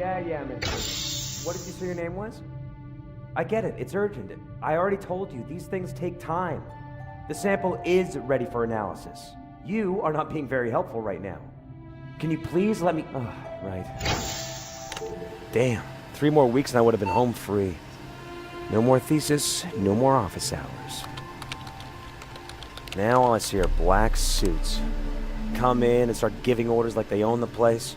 Yeah, Miss. What did you say your name was? I get it, it's urgent. I already told you, these things take time. The sample is ready for analysis. You are not being very helpful right now. Can you please let me... Oh, right. Damn, 3 more weeks and I would have been home free. No more thesis, no more office hours. Now all I see are black suits. Come in and start giving orders like they own the place.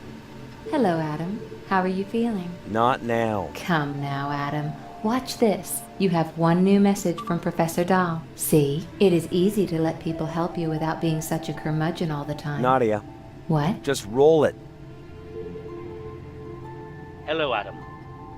Hello, Adam. How are you feeling? Not now. Come now, Adam. Watch this. You have one new message from Professor Dahl. See? It is easy to let people help you without being such a curmudgeon all the time. Nadia. What? Just roll it. Hello, Adam.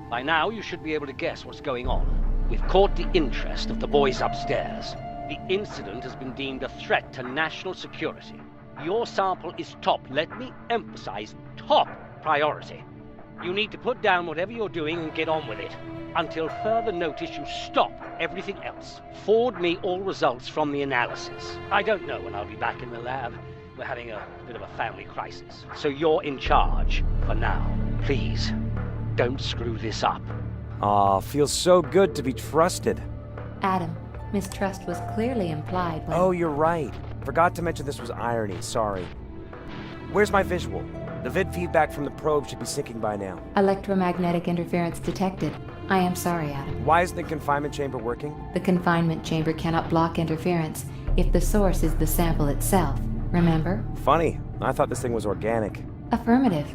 By now, you should be able to guess what's going on. We've caught the interest of the boys upstairs. The incident has been deemed a threat to national security. Your sample is top, let me emphasize, top priority. You need to put down whatever you're doing and get on with it. Until further notice, you stop everything else. Forward me all results from the analysis. I don't know when I'll be back in the lab. We're having a bit of a family crisis. So you're in charge for now. Please, don't screw this up. Aw, feels so good to be trusted. Adam, mistrust was clearly implied when... Oh, you're right. Forgot to mention this was irony, sorry. Where's my visual? The vid feedback from the probe should be syncing by now. Electromagnetic interference detected. I am sorry, Adam. Why isn't the confinement chamber working? The confinement chamber cannot block interference if the source is the sample itself. Remember? Funny. I thought this thing was organic. Affirmative.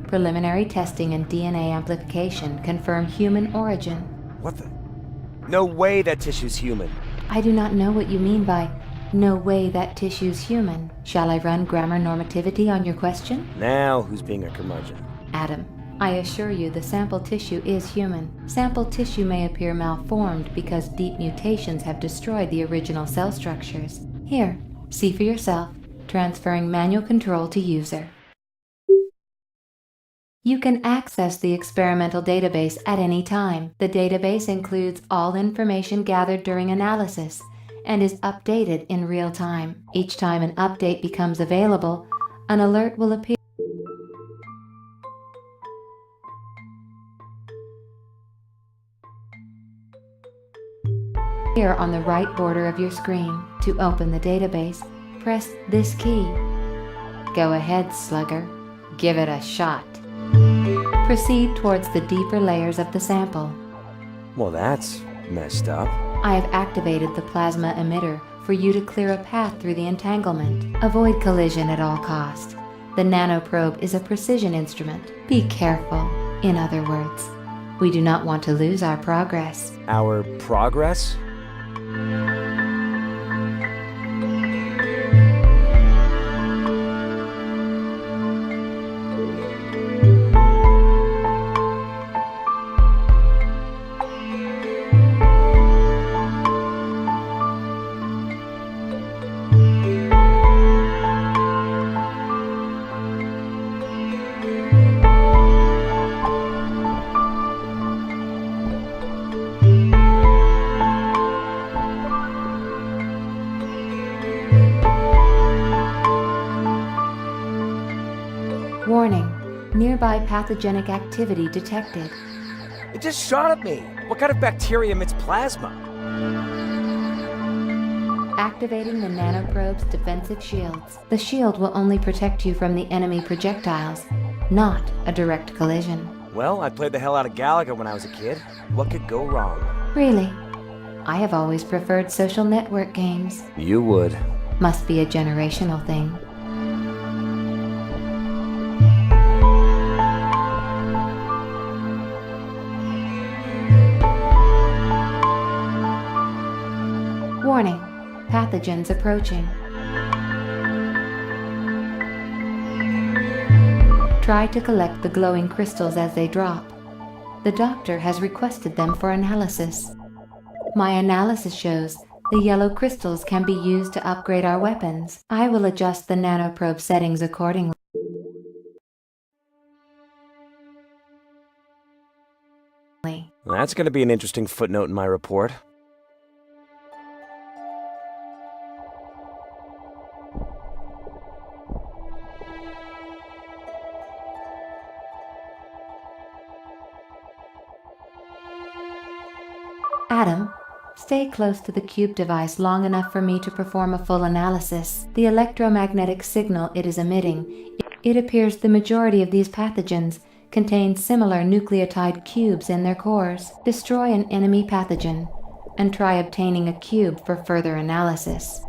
Preliminary testing and DNA amplification confirm human origin. What the? No way that tissue's human. I do not know what you mean by no way that tissue's human. Shall I run grammar normativity on your question? Now who's being a curmudgeon? Adam, I assure you the sample tissue is human. Sample tissue may appear malformed because deep mutations have destroyed the original cell structures. Here, see for yourself. Transferring manual control to user. You can access the experimental database at any time. The database includes all information gathered during analysis and is updated in real time. Each time an update becomes available, an alert will appear on the right border of your screen. To open the database, press this key. Go ahead, slugger. Give it a shot. Proceed towards the deeper layers of the sample. Well, that's messed up. I have activated the plasma emitter for you to clear a path through the entanglement. Avoid collision at all costs. The nanoprobe is a precision instrument. Be careful, in other words. We do not want to lose our progress. Our progress? Warning, nearby pathogenic activity detected. It just shot at me. What kind of bacteria emits plasma? Activating the nanoprobe's defensive shields. The shield will only protect you from the enemy projectiles, not a direct collision. Well, I played the hell out of Galaga when I was a kid. What could go wrong? Really? I have always preferred social network games. You would. Must be a generational thing. Warning, pathogens approaching. Try to collect the glowing crystals as they drop. The doctor has requested them for analysis. My analysis shows the yellow crystals can be used to upgrade our weapons. I will adjust the nanoprobe settings accordingly. That's going to be an interesting footnote in my report. Adam, stay close to the cube device long enough for me to perform a full analysis. The electromagnetic signal it is emitting, it appears the majority of these pathogens contain similar nucleotide cubes in their cores. Destroy an enemy pathogen and try obtaining a cube for further analysis.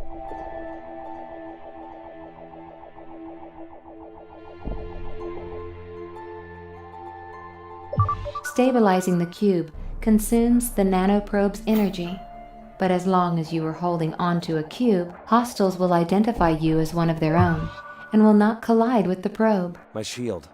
Stabilizing the cube consumes the nanoprobe's energy, but as long as you are holding onto a cube, hostiles will identify you as one of their own and will not collide with the probe. My shield.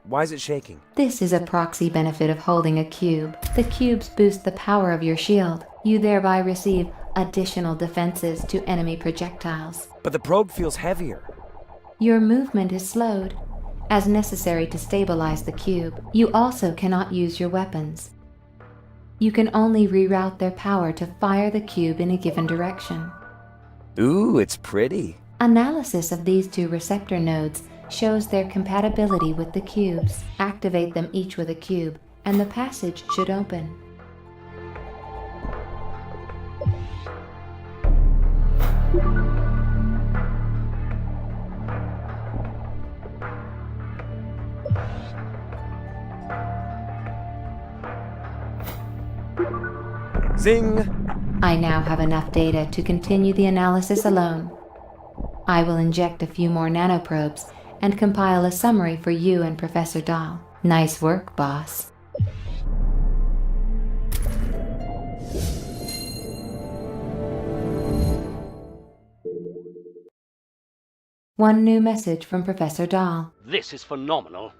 Why is it shaking? This is a proxy benefit of holding a cube. The cubes boost the power of your shield. You thereby receive additional defenses to enemy projectiles. But the probe feels heavier. Your movement is slowed, as necessary to stabilize the cube. You also cannot use your weapons. You can only reroute their power to fire the cube in a given direction. Ooh, it's pretty. Analysis of these two receptor nodes shows their compatibility with the cubes. Activate them each with a cube, and the passage should open. Zing! I now have enough data to continue the analysis alone. I will inject a few more nanoprobes and compile a summary for you and Professor Dahl. Nice work, boss. One new message from Professor Dahl. This is phenomenal.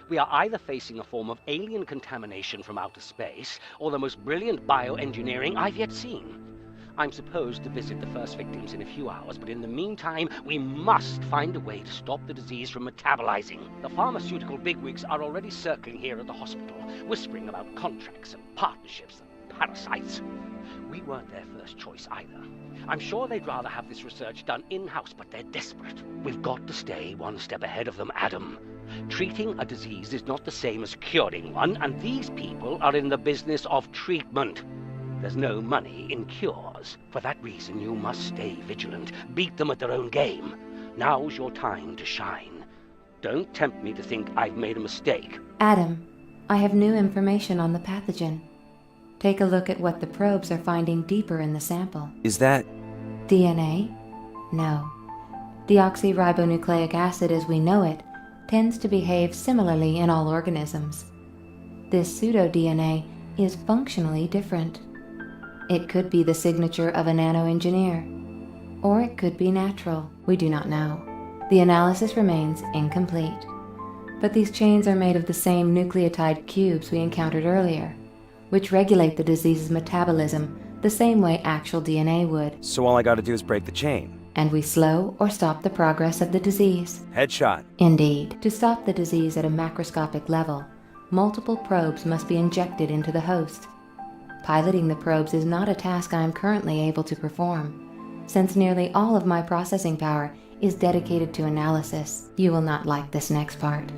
We are either facing a form of alien contamination from outer space, or the most brilliant bioengineering I've yet seen. I'm supposed to visit the first victims in a few hours, but in the meantime, we must find a way to stop the disease from metabolizing. The pharmaceutical bigwigs are already circling here at the hospital, whispering about contracts and partnerships and parasites. We weren't their first choice either. I'm sure they'd rather have this research done in-house, but they're desperate. We've got to stay one step ahead of them, Adam. Treating a disease is not the same as curing one, and these people are in the business of treatment. There's no money in cures. For that reason, you must stay vigilant. Beat them at their own game. Now's your time to shine. Don't tempt me to think I've made a mistake. Adam, I have new information on the pathogen. Take a look at what the probes are finding deeper in the sample. Is that... DNA? No. Deoxyribonucleic acid as we know it tends to behave similarly in all organisms. This pseudo-DNA is functionally different. It could be the signature of a nanoengineer, or it could be natural. We do not know. The analysis remains incomplete. But these chains are made of the same nucleotide cubes we encountered earlier, which regulate the disease's metabolism the same way actual DNA would. So all I gotta do is break the chain. And we slow or stop the progress of the disease. Headshot. Indeed. To stop the disease at a macroscopic level, multiple probes must be injected into the host. Piloting the probes is not a task I am currently able to perform, since nearly all of my processing power is dedicated to analysis. You will not like this next part.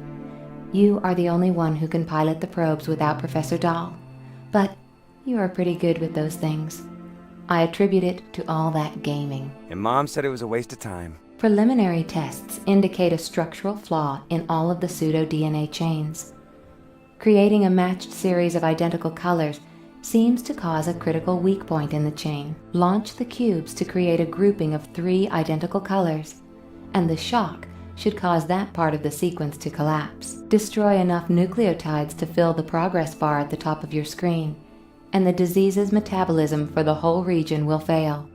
You are the only one who can pilot the probes without Professor Dahl, but you are pretty good with those things. I attribute it to all that gaming. And Mom said it was a waste of time. Preliminary tests indicate a structural flaw in all of the pseudo-DNA chains. Creating a matched series of identical colors seems to cause a critical weak point in the chain. Launch the cubes to create a grouping of 3 identical colors, and the shock should cause that part of the sequence to collapse. Destroy enough nucleotides to fill the progress bar at the top of your screen, and the disease's metabolism for the whole region will fail.